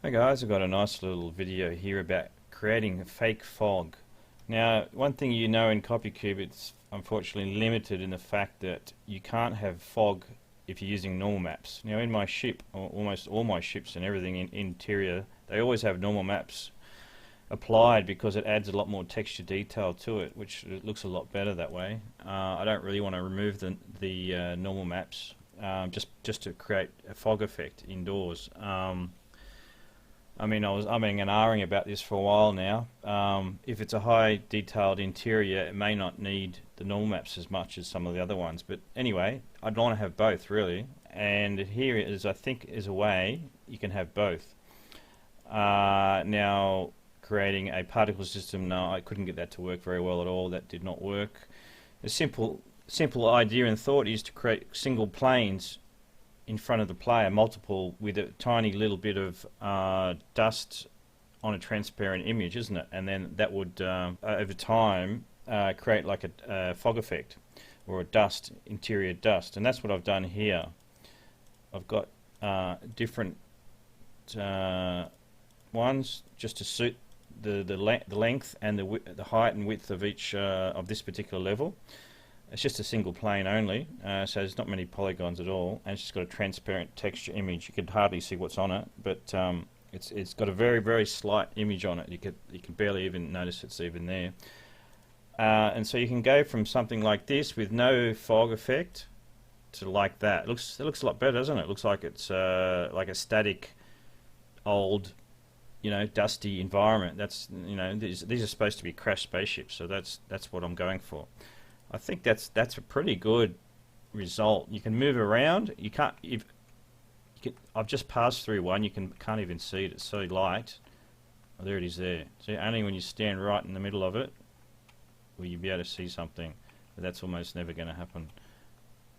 Hey guys, I've got a nice little video here about creating a fake fog. Now, one thing you know in CopperCube, it's unfortunately limited in the fact that you can't have fog if you're using normal maps. Now, in my ship, or almost all my ships and everything in interior, they always have normal maps applied because it adds a lot more texture detail to it, which it looks a lot better that way. I don't really want to remove the normal maps just to create a fog effect indoors. I mean, I was umming and ahhing about this for a while now. If it's a high detailed interior, it may not need the normal maps as much as some of the other ones. But anyway, I'd want to have both really. And here is, I think, is a way you can have both. Now, creating a particle system, no, I couldn't get that to work very well at all. That did not work. The simple idea and thought is to create single planes in front of the player, multiple, with a tiny little bit of dust on a transparent image, isn't it? And then that would, over time, create like a fog effect or a dust, interior dust. And that's what I've done here. I've got different ones just to suit the length and the height and width of each of this particular level. It's just a single plane only, so there's not many polygons at all, and it's just got a transparent texture image. You could hardly see what's on it, but it's got a very slight image on it. You can barely even notice it's even there. And so you can go from something like this with no fog effect to like that. It looks a lot better, doesn't it? It looks like it's like a static, old, dusty environment. That's these are supposed to be crashed spaceships, so that's what I'm going for. I think that's a pretty good result. You can move around. You can't. I've just passed through one. You can't even see it. It's so light. Oh, there it is. There. See, only when you stand right in the middle of it will you be able to see something. But that's almost never going to happen.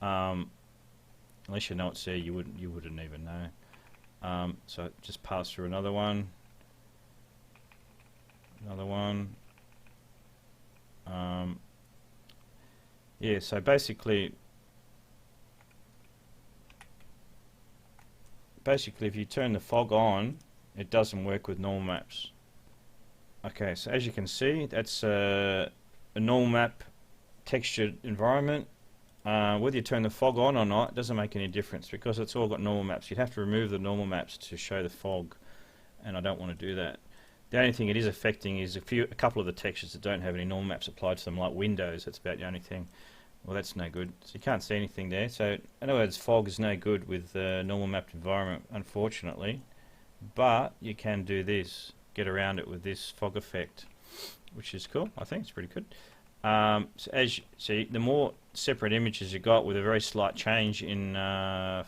Unless you know it's there, you wouldn't even know. So just pass through another one. Another one. Yeah, so basically if you turn the fog on, it doesn't work with normal maps. Okay, so as you can see, that's a normal map textured environment. Whether you turn the fog on or not, it doesn't make any difference because it's all got normal maps. You'd have to remove the normal maps to show the fog, and I don't want to do that. The only thing it is affecting is a couple of the textures that don't have any normal maps applied to them, like windows. That's about the only thing. Well, that's no good. So you can't see anything there. So in other words, fog is no good with normal mapped environment, unfortunately. But you can do this, get around it with this fog effect, which is cool. I think it's pretty good. So as you see, the more separate images you got with a very slight change in well,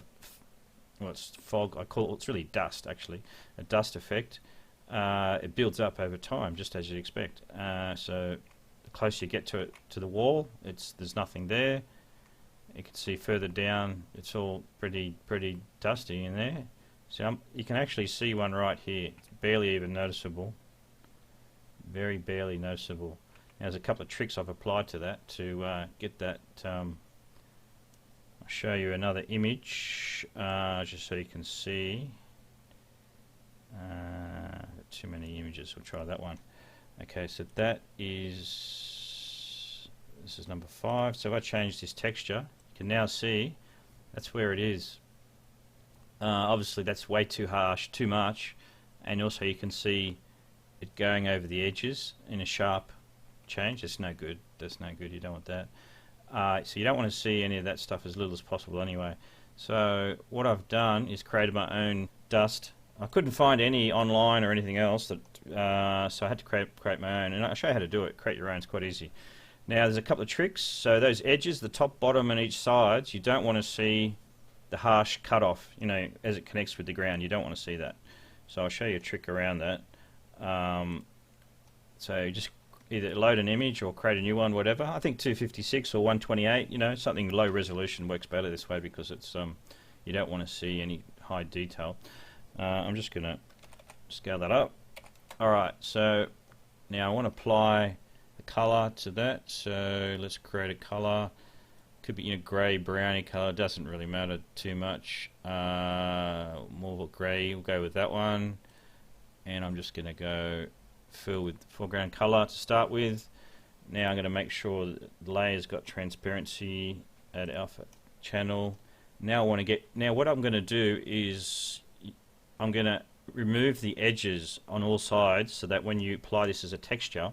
it's fog. It's really dust actually, a dust effect. It builds up over time, just as you'd expect. So the closer you get to the wall, there's nothing there. You can see further down, it's all pretty dusty in there. So you can actually see one right here. It's barely even noticeable. Very barely noticeable. Now, there's a couple of tricks I've applied to that to get that. I'll show you another image just so you can see. Too many images. We'll try that one. Okay, so this is number 5. So if I change this texture, you can now see that's where it is. Obviously that's way too harsh, too much, and also you can see it going over the edges in a sharp change. That's no good. That's no good. You don't want that. So you don't want to see any of that stuff as little as possible anyway. So what I've done is created my own dust. I couldn't find any online or anything else, so I had to create my own, and I'll show you how to do it. Create your own, it's quite easy. Now there's a couple of tricks. So those edges, the top, bottom and each sides, you don't want to see the harsh cutoff, as it connects with the ground. You don't want to see that. So I'll show you a trick around that. So you just either load an image or create a new one, whatever. I think 256 or 128, something low resolution works better this way because it's you don't want to see any high detail. I'm just going to scale that up. Alright, so now I want to apply the color to that. So let's create a color. Could be grey, browny color. Doesn't really matter too much. More grey. We'll go with that one. and I'm just going to go fill with foreground color to start with. Now I'm going to make sure that the layer's got transparency at alpha channel. Now I want to get, now what I'm going to do is I'm going to remove the edges on all sides so that when you apply this as a texture,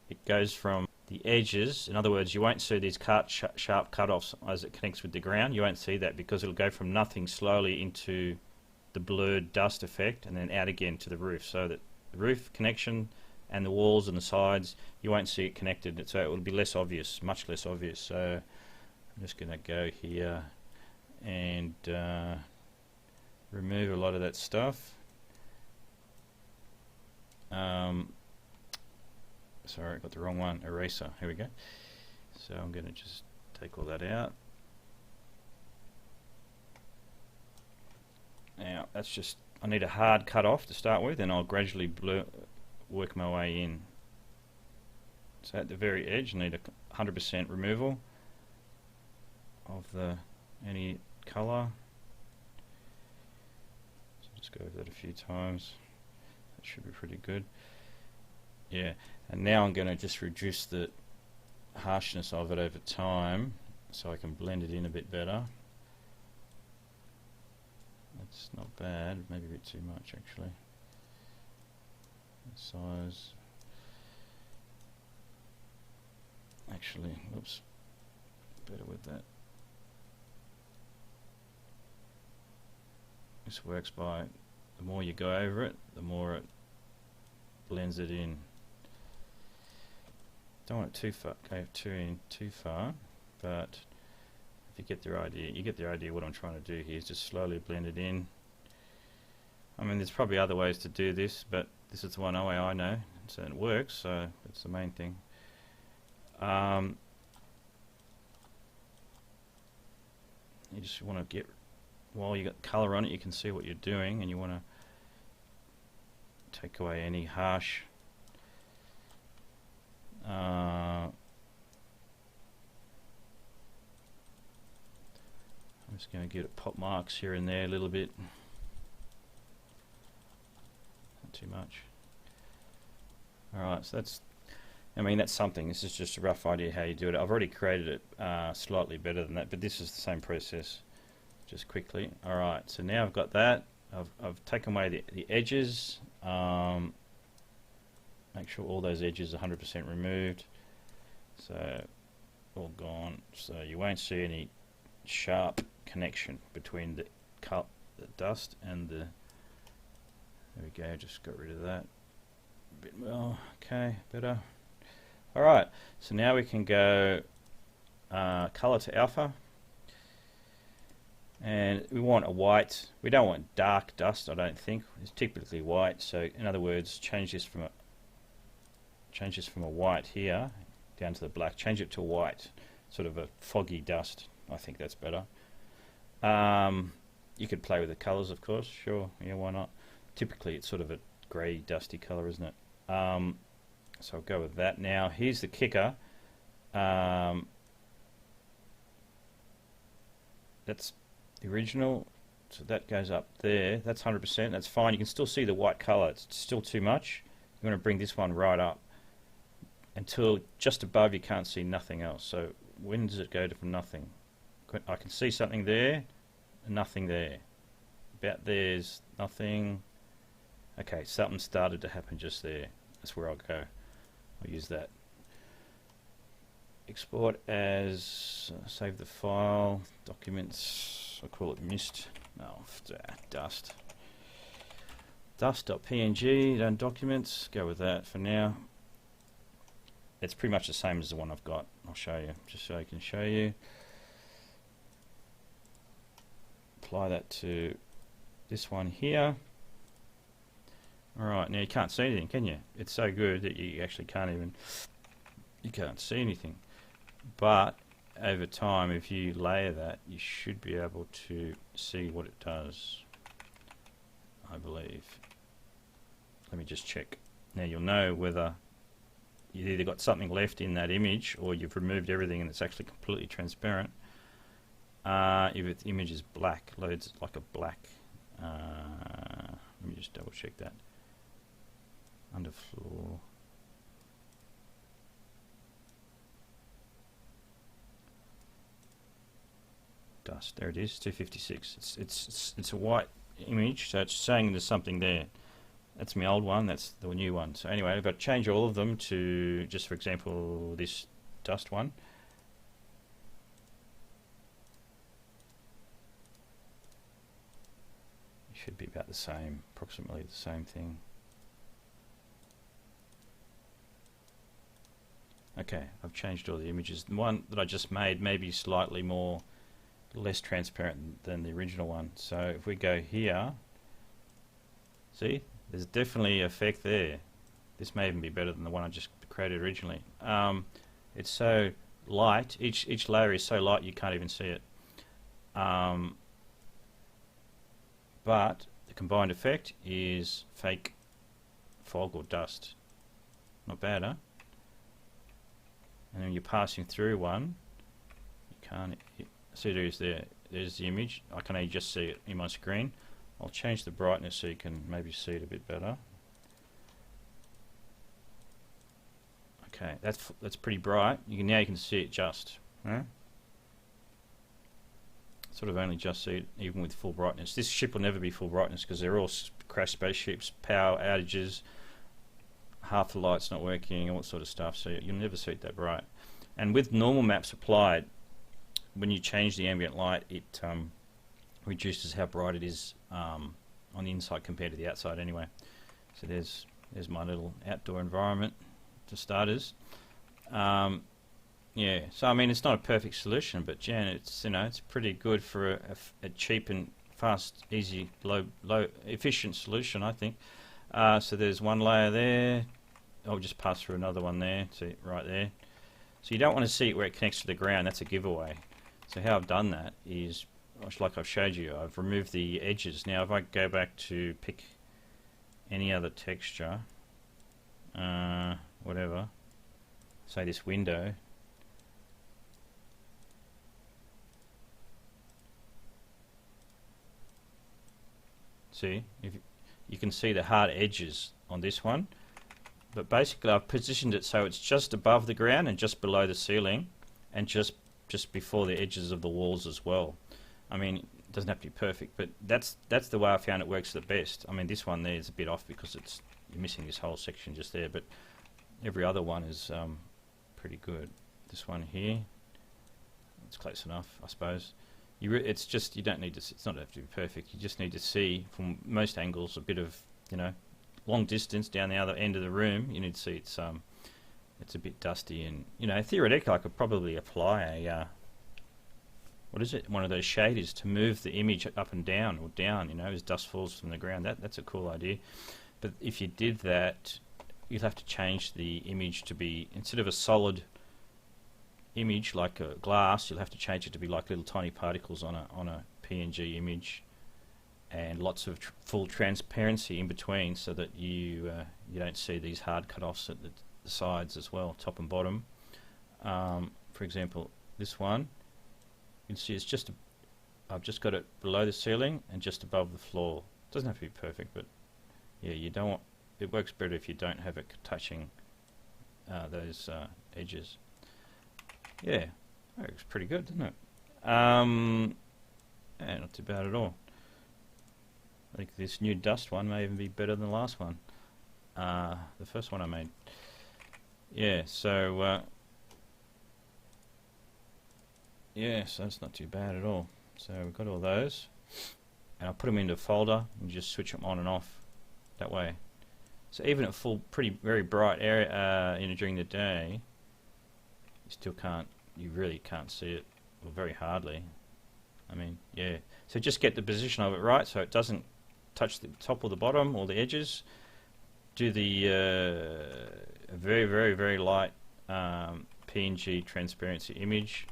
it goes from the edges. In other words, you won't see these sharp cutoffs as it connects with the ground. You won't see that because it'll go from nothing slowly into the blurred dust effect and then out again to the roof, so that the roof connection and the walls and the sides, you won't see it connected, so it will be less obvious, much less obvious. So I'm just going to go here and remove a lot of that stuff. Sorry, I got the wrong one. Eraser. Here we go. So I'm going to just take all that out. Now that's just, I need a hard cut off to start with, and I'll gradually work my way in. So at the very edge I need a 100% removal of any colour. So just go over that a few times. That should be pretty good. Yeah, and now I'm going to just reduce the harshness of it over time so I can blend it in a bit better. That's not bad, maybe a bit too much actually. Size. Actually, oops, better with that. This works by, the more you go over it, the more it blends it in. Don't want it too far, go too far, but if you get the idea, you get the idea what I'm trying to do here is just slowly blend it in. I mean, there's probably other ways to do this, but this is the one way I know, so it works, so that's the main thing. You just want to get, while you got colour on it, you can see what you're doing, and you want to take away any harsh I'm just going to get it pop marks here and there a little bit, not too much. Alright, so that's, I mean, that's something. This is just a rough idea how you do it. I've already created it slightly better than that, but this is the same process, just quickly. Alright, so now I've got that. I've taken away the edges. Make sure all those edges are 100% removed. So, all gone. So you won't see any sharp connection between the dust and the, there we go, just got rid of that. A bit more, okay, better. Alright, so now we can go color to alpha. And we want a white, we don't want dark dust, I don't think. It's typically white, so in other words, change this from a white here down to the black, change it to white, sort of a foggy dust. I think that's better. You could play with the colours, of course, sure, yeah, why not? Typically it's sort of a grey, dusty colour, isn't it? So I'll go with that. Now, here's the kicker. That's the original, so that goes up there. That's 100%, that's fine. You can still see the white colour, it's still too much. You want to bring this one right up until just above you can't see nothing else. So when does it go to from nothing? I can see something there, and nothing there. About there's nothing. Okay, something started to happen just there. That's where I'll go. I'll use that. Export as, save the file, documents, I'll call it mist. No, dust. Dust.png, then documents, go with that for now. It's pretty much the same as the one I've got. I'll show you, just so I can show you. Apply that to this one here. Alright, now you can't see anything, can you? It's so good that you actually can't even, you can't see anything. But over time, if you layer that, you should be able to see what it does, I believe. Let me just check. Now you'll know whether you've either got something left in that image or you've removed everything and it's actually completely transparent. If the image is black, loads like a black. Let me just double check that. underfloor. Dust. There it is. 256. It's a white image, so it's saying there's something there. That's my old one. That's the new one. So anyway, I've got to change all of them to just, for example, this dust one. Should be about the same, approximately the same thing. Okay, I've changed all the images. The one that I just made may be slightly less transparent than the original one. So if we go here, see, there's definitely an effect there. This may even be better than the one I just created originally. It's so light, each layer is so light you can't even see it. But the combined effect is fake fog or dust. Not bad, huh? And when you're passing through one, you can't see there's the image. I can only just see it in my screen. I'll change the brightness so you can maybe see it a bit better. Okay, that's pretty bright. Now you can see it just. Huh? Sort of only just see it even with full brightness. This ship will never be full brightness because they're all crashed spaceships, power outages, half the light's not working, all that sort of stuff, so you'll never see it that bright. And with normal maps applied, when you change the ambient light, it reduces how bright it is on the inside compared to the outside anyway. So there's my little outdoor environment for starters. Yeah, so I mean it's not a perfect solution, but Jan, it's it's pretty good for a cheap and fast, easy, low efficient solution, I think. So there's one layer there. I'll just pass through another one there, see right there. So you don't want to see it where it connects to the ground. That's a giveaway. So how I've done that is, much like I've showed you, I've removed the edges. Now if I go back to pick any other texture, whatever, say this window. See, if you can see the hard edges on this one, but basically I've positioned it so it's just above the ground and just below the ceiling, and just before the edges of the walls as well. I mean, it doesn't have to be perfect, but that's the way I found it works the best. I mean, this one there is a bit off because you're missing this whole section just there, but every other one is pretty good. This one here, it's close enough, I suppose. It's just, you don't need to, it's not have to be perfect, you just need to see from most angles a bit of, long distance down the other end of the room. You need to see it's a bit dusty, and theoretically I could probably apply a one of those shaders to move the image up and down, or down, as dust falls from the ground. That's a cool idea. But if you did that, you'd have to change the image to be, instead of a solid image like a glass, you'll have to change it to be like little tiny particles on a PNG image, and lots of full transparency in between, so that you don't see these hard cut-offs at the sides as well, top and bottom. For example, this one, you can see it's I've just got it below the ceiling and just above the floor. It doesn't have to be perfect, but yeah, you don't want, it works better if you don't have it touching those edges. Yeah, that looks pretty good, doesn't it? Yeah, not too bad at all. I think this new dust one may even be better than the last one, the first one I made. Yeah, so yeah, so it's not too bad at all. So we've got all those, and I'll put them into a folder and just switch them on and off that way. So even at full, very bright area, during the day, you really can't see it, or very hardly. I mean, yeah. So just get the position of it right, so it doesn't touch the top or the bottom or the edges. Do the very, very, very light PNG transparency image.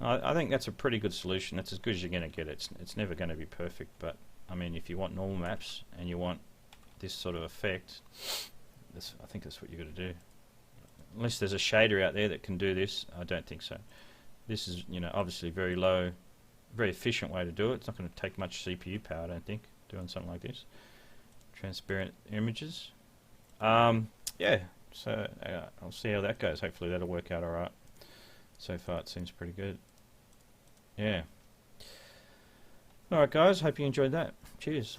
I think that's a pretty good solution. That's as good as you're going to get. It's never going to be perfect, but I mean, if you want normal maps and you want this sort of effect, I think that's what you've got to do. Unless there's a shader out there that can do this, I don't think so. This is, obviously very low, very efficient way to do it. It's not going to take much CPU power, I don't think, doing something like this. Transparent images. Yeah, so I'll see how that goes. Hopefully that'll work out alright. So far it seems pretty good. Yeah. Alright guys, hope you enjoyed that. Cheers.